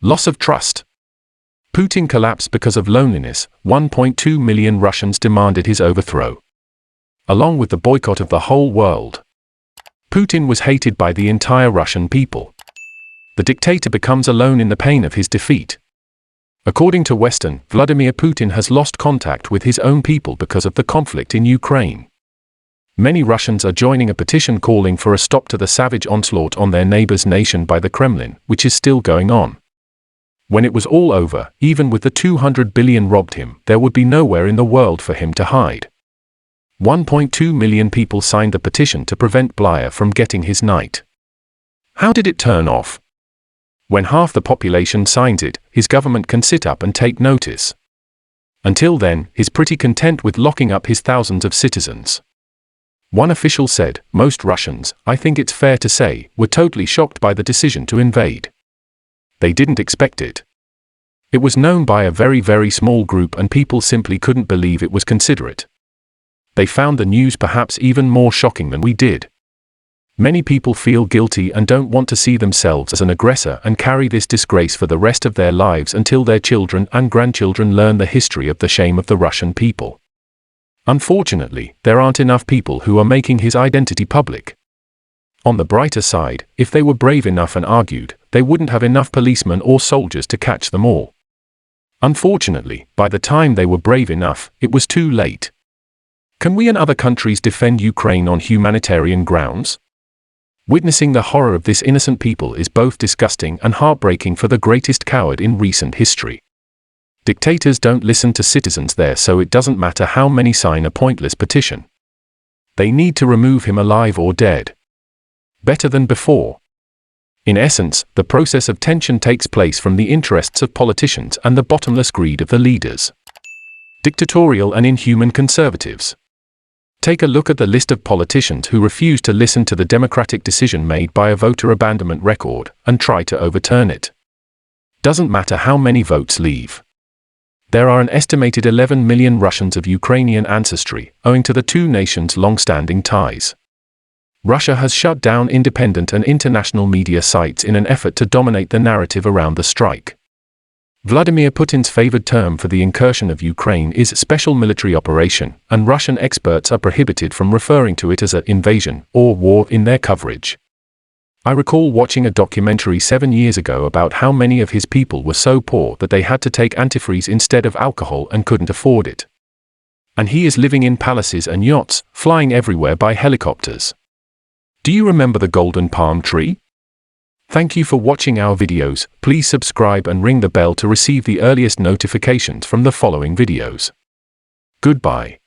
Loss of trust. Putin collapsed because of loneliness. 1.2 million Russians demanded his overthrow, along with the boycott of the whole world. Putin was hated by the entire Russian people. The dictator becomes alone in the pain of his defeat. According to Western, Vladimir Putin has lost contact with his own people because of the conflict in Ukraine. Many Russians are joining a petition calling for a stop to the savage onslaught on their neighbor's nation by the Kremlin, which is still going on. When it was all over, even with the 200 billion robbed him, there would be nowhere in the world for him to hide. 1.2 million people signed the petition to prevent Blair from getting his night. How did it turn off? When half the population signs it, his government can sit up and take notice. Until then, he's pretty content with locking up his thousands of citizens. One official said, "Most Russians, I think it's fair to say, were totally shocked by the decision to invade. They didn't expect it. It was known by a very, very small group and people simply couldn't believe it was considerate. They found the news perhaps even more shocking than we did. Many people feel guilty and don't want to see themselves as an aggressor and carry this disgrace for the rest of their lives until their children and grandchildren learn the history of the shame of the Russian people. Unfortunately, there aren't enough people who are making his identity public. On the brighter side, if they were brave enough and argued, they wouldn't have enough policemen or soldiers to catch them all. Unfortunately, by the time they were brave enough, it was too late. Can we and other countries defend Ukraine on humanitarian grounds? Witnessing the horror of this innocent people is both disgusting and heartbreaking for the greatest coward in recent history. Dictators don't listen to citizens there, so it doesn't matter how many sign a pointless petition. They need to remove him alive or dead. Better than before. In essence, the process of tension takes place from the interests of politicians and the bottomless greed of the leaders. Dictatorial and inhuman conservatives. Take a look at the list of politicians who refuse to listen to the democratic decision made by a voter abandonment record and try to overturn it. Doesn't matter how many votes leave. There are an estimated 11 million Russians of Ukrainian ancestry, owing to the two nations' long-standing ties. Russia has shut down independent and international media sites in an effort to dominate the narrative around the strike. Vladimir Putin's favored term for the incursion of Ukraine is special military operation, and Russian experts are prohibited from referring to it as an invasion or war in their coverage. I recall watching a documentary 7 years ago about how many of his people were so poor that they had to take antifreeze instead of alcohol and couldn't afford it. And he is living in palaces and yachts, flying everywhere by helicopters. Do you remember the golden palm tree? Thank you for watching our videos. Please subscribe and ring the bell to receive the earliest notifications from the following videos. Goodbye.